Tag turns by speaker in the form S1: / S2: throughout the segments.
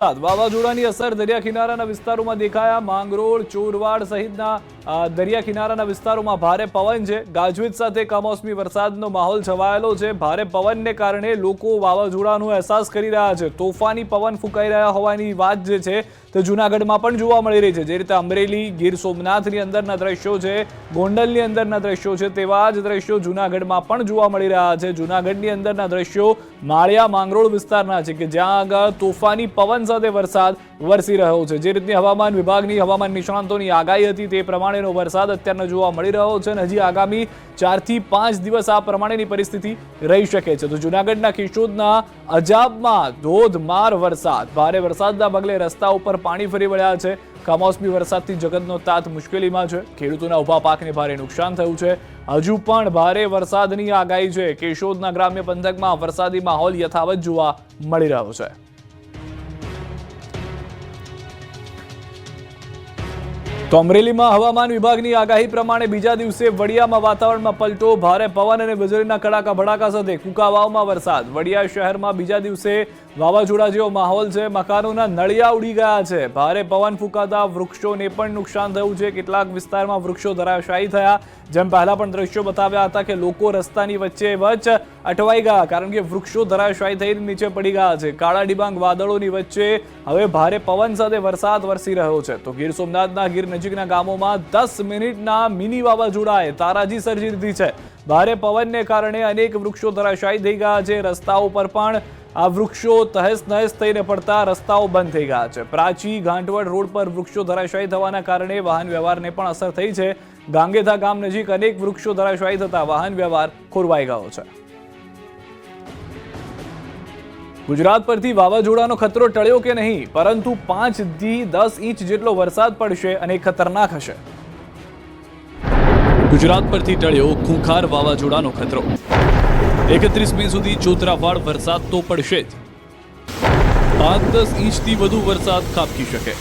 S1: વાવાઝોડાની અસર દરિયા કિનારાના વિસ્તારોમાં દેખાયા। માંગરોળ, ચોરવાડ સહિતના દરિયા કિનારાના વિસ્તારોમાં ભારે પવન છે। ગાજવીજ સાથે કમોસમી વરસાદનો માહોલ છવાયેલો છે। ભારે પવનને કારણે લોકો વાવાઝોડાનો અહેસાસ કરી રહ્યા છે। તોફાની પવન ફૂંકાઈ રહ્યા હોવાની વાત જે છે તે જૂનાગઢમાં પણ જોવા મળી રહી છે। જે રીતે અમરેલી, ગીર સોમનાથની અંદરના દ્રશ્યો છે, ગોંડલની અંદરના દ્રશ્યો છે, તેવા જ દ્રશ્યો જૂનાગઢમાં પણ જોવા મળી રહ્યા છે। જૂનાગઢની અંદરના દ્રશ્યો માળિયા, માંગરોળ વિસ્તારના છે કે જ્યાં આગળ તોફાની પવન સાથે વરસાદ વરસી રહ્યો છે। જે રીતની હવામાન વિભાગની હવામાન નિષ્ણાંતોની આગાહી હતી તે પ્રમાણેનો વરસાદ અત્યારે જોવા મળી રહ્યો છે અને હજી આગામી 4 થી 5 દિવસ આ પ્રમાણેની પરિસ્થિતિ રહી શકે છે। તો જૂનાગઢના કિશોદના અજાબમાં ધોધમાર વરસાદ, ભારે વરસાદના પગલે રસ્તા ઉપર પાણી ફરી વળ્યા છે। કમોસમી વરસાદથી જગતનો તાત મુશ્કેલીમાં છે। ખેડૂતોના ઉભા પાકને ભારે નુકસાન થયું છે। હજુ પણ ભારે વરસાદની આગાહી છે। કેશોદના ગ્રામ્ય પંથકમાં વરસાદી માહોલ યથાવત જોવા મળી રહ્યો છે। તો અમરેલીમાં હવામાન વિભાગની આગાહી પ્રમાણે બીજા દિવસે વડિયામાં વાતાવરણમાં પલટો, ભારે પવન અને વીજળીના કડાકા ભડાકા સાથે કુંકાવાવમાં વરસાદ। વડિયા શહેરમાં બીજા દિવસે વાવાઝોડા જેવો માહોલ છે। મકાનોના નળિયા ઉડી ગયા છે। ભારે પવન ફૂંકાતા વૃક્ષોને પણ નુકસાન થયું છે। કેટલાક વિસ્તારમાં વૃક્ષો ધરાશાયી થયા। જેમ પહેલા પણ દ્રશ્યો બતાવ્યા હતા કે લોકો રસ્તાની વચ્ચે અટવાઈ ગયા કારણ કે વૃક્ષો ધરાશાયી થઈને નીચે પડી ગયા છે। કાળા ડિબાંગ વાદળોની વચ્ચે હવે ભારે પવન સાથે વરસાદ વરસી રહ્યો છે। તો ગીર સોમનાથના ગીર નજીકના ગામોમાં 10 મિનિટના મિની વાવાઝોડાએ તારાજી સર્જી દીધી છે। ભારે પવનને કારણે અનેક વૃક્ષો ધરાશાયી થઈ ગયા છે। રસ્તાઓ પર પણ આ વૃક્ષો તહેસ નહેસ થઈને પડતા રસ્તાઓ બંધ થઈ ગયા છે। પ્રાચી ગાંઠવડ રોડ પર વૃક્ષો ધરાશાયી થવાના કારણે વાહન વ્યવહારને પણ અસર થઈ છે। ગાંગેધા ગામ નજીક અનેક વૃક્ષો ધરાશાયી થતા વાહન વ્યવહાર ખોરવાઈ ગયો છે। ગુજરાત પરથી વાવાઝોડાનો ખતરો ટળ્યો કે નહીં, પરંતુ 5 થી 10 ઇંચ જેટલો વરસાદ પડશે અને ખતરનાક હશે। ગુજરાત પરથી ટળ્યો ખૂંખાર વાવાઝોડાનો ખતરો। 31 મે સુધી ચોતરાફાળ વરસાદ તો પડશે જ। 5-10 ઇંચથી વધુ વરસાદ ખાબકી શકે।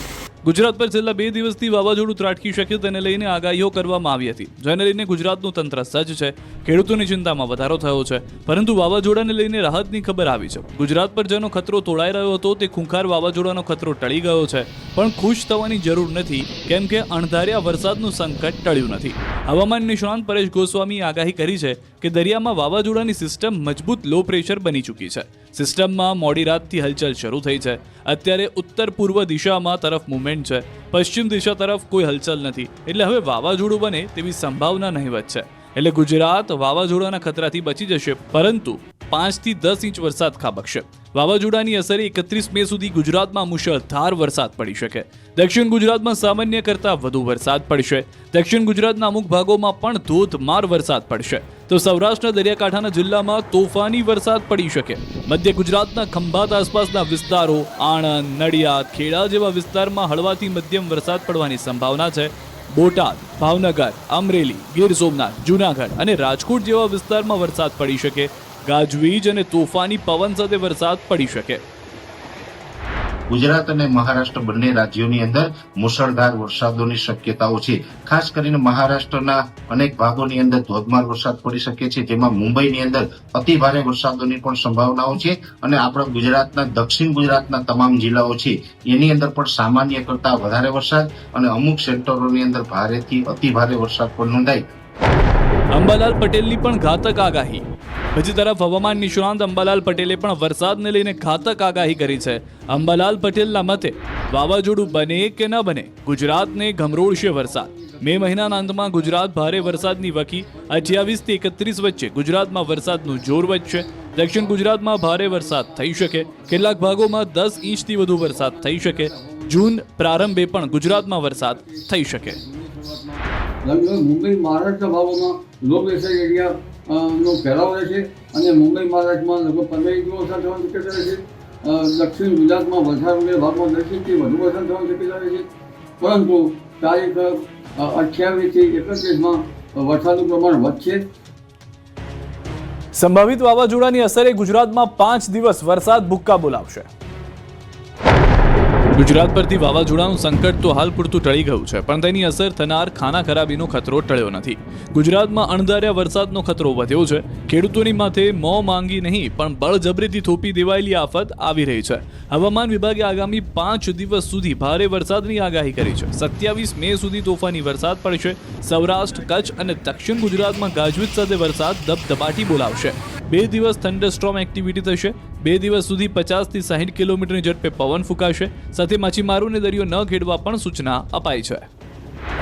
S1: ગુજરાત પર છેલ્લા 2 દિવસથી વાવાઝોડું ત્રાટકી શકે તેને લઈને આગાહીઓ કરવામાં આવી હતી, જેને લઈને ગુજરાતનું તંત્ર સજ્જ છે। ખેડૂતોની ચિંતામાં વધારો થયો છે, પરંતુ વાવાઝોડાને લઈને રાહતની ખબર આવી છે। ગુજરાત પર જેનો ખતરો તોળાઈ રહ્યો હતો તે ખૂંખાર વાવાઝોડાનો ખતરો ટળી ગયો છે, પણ ખુશ થવાની જરૂર નથી, કેમ કે અણધાર્યા વરસાદનું સંકટ ટળ્યું નથી। હવામાન નિષ્ણાંત પરેશ ગોસ્વામીએ આગાહી કરી છે કે દરિયામાં વાવાઝોડાની સિસ્ટમ મજબૂત લો પ્રેશર બની ચૂકી છે। સિસ્ટમમાં મોડી રાતથી હલચલ શરૂ થઈ છે। અત્યારે ઉત્તર પૂર્વ દિશામાં તરફ મૂવમેન્ટ છે, પશ્ચિમ દિશા તરફ કોઈ હલચલ નથી, એટલે હવે વાવાઝોડું બને તેવી સંભાવના નહીવત છે। એટલે ગુજરાત વાવાઝોડાના ખતરાથી બચી જશે, પરંતુ 5 થી 10 ઇંચ વરસાદ ખાબકશે। વાવાઝોડાની અસરે 31 મે સુધી ગુજરાતમાં મુશળધાર વરસાદ પડી શકે। દક્ષિણ ગુજરાતમાં સામાન્ય કરતાં વધુ વરસાદ પડશે। દક્ષિણ ગુજરાતના અમુક ભાગોમાં પણ ધોધમાર વરસાદ પડશે, તો સૌરાષ્ટ્રના દરિયાકાંઠાના જિલ્લામાં તોફાની વરસાદ પડી શકે। મધ્ય ગુજરાતના ખંભાત આસપાસના વિસ્તારો, આણંદ, નડિયાદ, ખેડા જેવા વિસ્તારમાં હળવાથી મધ્યમ વરસાદ પડવાની સંભાવના છે। બોટાદ, ભાવનગર, અમરેલી, ગીર સોમનાથ, જૂનાગઢ અને રાજકોટ જેવા વિસ્તારમાં વરસાદ પડી શકે। ગાજવીજ અને તોફાની પવન સાથે વરસાદ પડી શકે।
S2: ગુજરાત અને મહારાષ્ટ્ર બંને રાજ્યોની અંદર મુશળધાર વરસાદોની શક્યતાઓ છે। ખાસ કરીને મહારાષ્ટ્રના અનેક ભાગોની અંદર ધોધમાર વરસાદ પડી શકે છે, જેમાં મુંબઈની અંદર અતિ ભારે વરસાદોની પણ સંભાવનાઓ છે અને આપણા ગુજરાતના દક્ષિણ ગુજરાતના તમામ જિલ્લાઓ છે એની અંદર પણ સામાન્ય કરતા વધારે વરસાદ અને અમુક સેક્ટરોની અંદર ભારેથી અતિ ભારે વરસાદ પણ નોંધાય।
S1: અંબાલાલ પટેલની પણ ઘાતક આગાહી। બીજી તરફ હવામાન નિષ્ણાંત અંબાલાલ પટેલે પણ વરસાદને લઈને ઘાતક આગાહી કરી છે। અંબાલાલ પટેલના મતે વાવાઝોડું બને કે ન બને, ગુજરાતને ગમરોળશે વરસાદ। મે મહિનાના અંતમાં ગુજરાત ભારે વરસાદની વકી 28 થી 31 વચ્ચે ગુજરાતમાં વરસાદનું જોર વધશે। દક્ષિણ ગુજરાતમાં ભારે વરસાદ થઈ શકે। કેટલાક ભાગોમાં 10 ઇંચથી વધુ વરસાદ થઈ શકે। જૂન પ્રારંભે પણ ગુજરાતમાં વરસાદ થઈ શકે।
S3: લગભગ મુંબઈ મહારાષ્ટ્રના ભાગોમાં લો પ્રેશર એરિયાનો ફેલાવો રહેશે અને મુંબઈ મહારાષ્ટ્રમાં લગભગ 15 ઇંચ વરસાદ થવાની શક્યતા રહેશે। દક્ષિણ ગુજરાતમાં વલસાડ ભાગમાં 10 ઇંચથી વધુ વરસાદ થવાની શક્યતા રહેશે, પરંતુ તારીખ 28 થી 31માં વરસાદનું પ્રમાણ વધશે।
S1: સંભવિત વાવાઝોડાની અસરે ગુજરાતમાં 5 દિવસ વરસાદ ભૂક્કા બોલાવશે। ગુજરાત પરથી વાવાઝોડાનું સંકટ તો હાલ પૂરતું ટળી ગયું છે, પણ તેની અસર થનાર ખાના ખરાબીનો ખતરો ટળ્યો નથી. ગુજરાતમાં અણધાર્યા વરસાદનો ખતરો વધ્યો છે. ખેડૂતોની માથે મોં માંગી નહીં પણ બળજબરીથી થોપી દેવાયેલી આફત આવી રહી છે. હવામાન વિભાગે આગામી 5 દિવસ સુધી ભારે વરસાદની આગાહી કરી છે. 27 મે સુધી તોફાની વરસાદ પડશે. સૌરાષ્ટ્ર, કચ્છ અને દક્ષિણ ગુજરાતમાં ગાજવીજ સાથે વરસાદ દબદબાટી બોલાવશે. 2 દિવસ થંડરસ્ટોર્મ એક્ટિવિટી થશે. 2 દિવસ સુધી 50 થી 60 કિલોમીટરની ઝડપે પવન ફૂંકાશે. સાથે માછીમારોને દરિયો ન ખેડવા પણ સૂચના અપાઈ છે.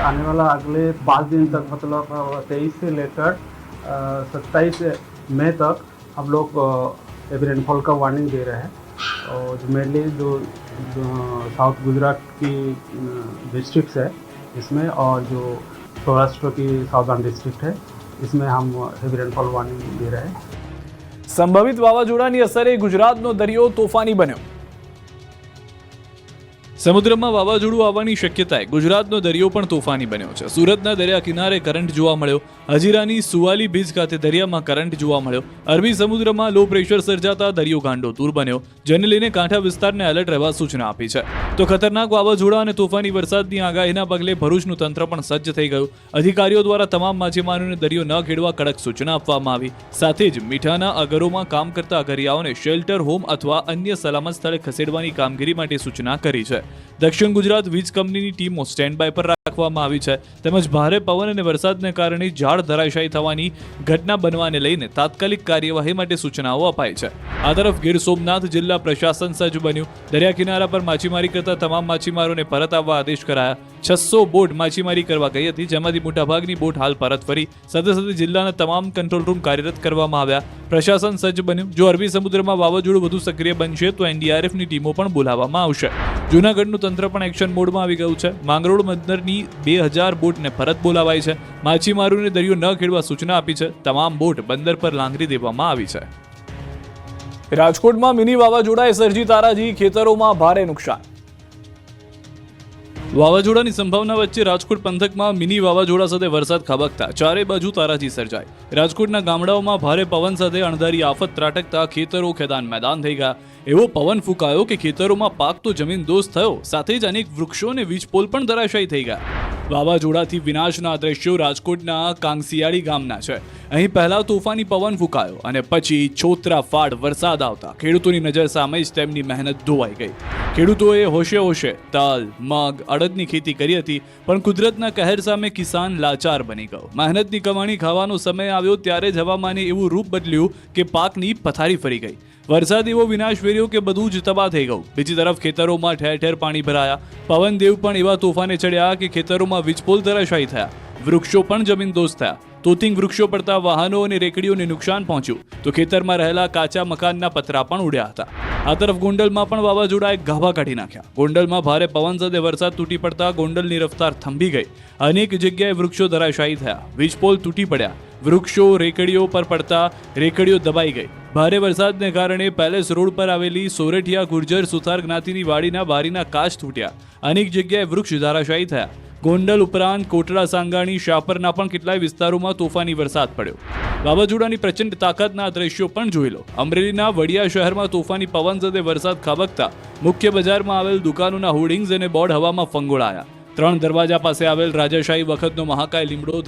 S4: आने वाला अगले 5 दिन तक मतलब 23 से लेकर 27 मई तक हम लोग हेवी रेनफॉल का वार्निंग दे रहे हैं. और जो मेनली जो साउथ गुजरात की डिस्ट्रिक्ट्स है इसमें और जो सौराष्ट्र की साउदर्न डिस्ट्रिक्ट है इसमें हम हेवी रेनफॉल वार्निंग दे रहे हैं.
S1: સંભવિત વાવાઝોડાની અસરે ગુજરાતનો દરિયો તોફાની બન્યો. સમુદ્રમાં વાવાઝોડું આવવાની શક્યતાએ ગુજરાતનો દરિયો પણ તોફાની બન્યો છે. સુરતના દરિયા કિનારે કરંટ જોવા મળ્યો. હજીરાની સુવાલી બીચ ખાતે દરિયામાં કરંટ જોવા મળ્યો. અરબી સમુદ્રમાં લો પ્રેશર સર્જાતા દરિયો ગાંડોતૂર બન્યો, જેને લઈને કાંઠા વિસ્તારને એલર્ટ રહેવા સૂચના આપી છે. તો ખતરનાક વાવાઝોડા અને તોફાની વરસાદની આગાહીના પગલે ભરૂચનું તંત્ર પણ સજ્જ થઈ ગયું. અધિકારીઓ દ્વારા તમામ માછીમારોને દરિયો ન ખેડવા કડક સૂચના આપવામાં આવી. સાથે જ મીઠાના અગરોમાં કામ કરતા અગરિયાઓને શેલ્ટર હોમ અથવા અન્ય સલામત સ્થળે ખસેડવાની કામગીરી માટે સૂચના કરી છે. દક્ષિણ ગુજરાત વીજ કંપનીની ટીમો સ્ટેન્ડ બાય પર રાખવામાં આવી છે. તેમજ ભારે પવન અને વરસાદને કારણે ઝાડ ધરાશાયી થવાની ઘટના બનવાને લઈને તાત્કાલિક કાર્યવાહી માટે સૂચનાઓ અપાઈ છે. આ તરફ ગીર સોમનાથ જિલ્લા પ્રશાસન સજ્જ બન્યું. દરિયા કિનારા પર માછીમારી કરતા તમામ માછીમારોને પરત આવવા આદેશ કરાયા. 600 બોટ માછીમારી કરવા ગઈ હતી, જેમાંથી મોટાભાગની બોટ હાલ પરત ફરી. સાથે સાથે જિલ્લાના તમામ કંટ્રોલ રૂમ કાર્યરત કરવામાં આવ્યા. પ્રશાસન સજ્જ બન્યું. જો અરબી સમુદ્રમાં વાવાઝોડું વધુ સક્રિય બનશે તો એનડીઆરએફની ટીમો પણ બોલાવવામાં આવશે. જૂનાગઢનું તંત્ર પણ એક્શન મોડમાં આવી ગયું છે. માંગરોળ બંદરની 2000 બોટને પરત બોલાવાઈ છે. માછીમારોને દરિયો ન ખેડવા સૂચના આપી છે. તમામ બોટ બંદર પર લાંગરી દેવામાં આવી છે. રાજકોટમાં મિની વાવાઝોડાએ સર્જી તારાજી, ખેતરોમાં ભારે નુકસાન. વાવાઝોડાની સંભાવના વચ્ચે રાજકોટ પંથકમાં મિની વાવાઝોડા સાથે વરસાદ ખાબકતા ચારે બાજુ તારાજી સર્જાઈ. રાજકોટના ગામડાઓમાં ભારે પવન સાથે અણધારી આફત ત્રાટકતા ખેતરો ખેદાન મેદાન થઈ ગયા. એવો પવન ફૂંકાયો કે ખેતરોમાં પાક તો જમીન દોસ્ત થયો, સાથે જ અનેક વૃક્ષો અને વીજપોલ પણ ધરાશાયી થઈ ગયા. વાવાઝોડાથી વિનાશના દ્રશ્યો રાજકોટના કાંગસિયાળી ગામના છે. અહીં પહેલા તોફાની પવન ફૂંકાયો અને પછી છોતરાફાડ વરસાદ આવતા ખેડૂતોની નજર સામે જ તેમની મહેનત ધોવાઈ ગઈ. ખેડૂતોએ હોશે હોશે તલ, મગ, અડદની ખેતી કરી હતી, પણ કુદરતના કહેર સામે કિસાન લાચાર બની ગયો. મહેનતની કમાણી ખાવાનો સમય આવ્યો ત્યારે જ હવામાને એવું રૂપ બદલ્યું કે પાકની પથારી ફરી ગઈ. વરસાદ એવો વિનાશ વેર્યો કે બધું જ તબાહ થઈ ગયું. બીજી તરફ ખેતરોમાં ઠેર ઠેર પાણી ભરાયા. પવનદેવ પણ એવા તોફાને ચડ્યા કે ખેતરોમાં વીજપોલ ધરાશાયી થયા. વૃક્ષો પણ જમીન દોસ્ત થયા. તોતિંગ વૃક્ષો પડતા વાહનો અને રેકડીઓને નુકસાન પહોંચ્યું, તો ખેતરમાં રહેલા કાચા મકાનના પતરા પણ ઉડ્યા હતા. આ તરફ ગોંડલમાં પણ વાવાઝોડાએ ગાભા કાઢી નાખ્યા. ગોંડલમાં ભારે પવન સાથે વરસાદ તૂટી પડતા ગોંડલની રફતાર થંભી ગઈ. અનેક જગ્યાએ વૃક્ષો ધરાશાયી થયા. વીજપોલ તૂટી પડ્યા. વૃક્ષો રેકડીઓ પર પડતા રેકડીઓ દબાઈ ગઈ. ભારે વરસાદને કારણે પેલેસ રોડ પર આવેલી સોરઠિયા ગુર્જર સુથાર જ્ઞાતિની વાડીના બારીના કાચ તૂટ્યા. અનેક જગ્યાએ વૃક્ષ ધરાશાયી થયા. ગોંડલ ઉપરાંત કોટડા, સાંગાણી, શાપરના પણ કેટલાય વિસ્તારોમાં તોફાની વરસાદ પડ્યો. વાવાઝોડાની પ્રચંડ તાકાતના દ્રશ્યો પણ જોઈ લો. અમરેલીના વડિયા શહેરમાં તોફાની પવન સાથે વરસાદ ખાબકતા મુખ્ય બજારમાં આવેલ દુકાનોના હોર્ડિંગ્સ અને બોર્ડ હવામાં ફંગોળાયા. 3 દરવાજા પાસે આવેલ રાજાશાહી વખતનો મહાકાય લીમડો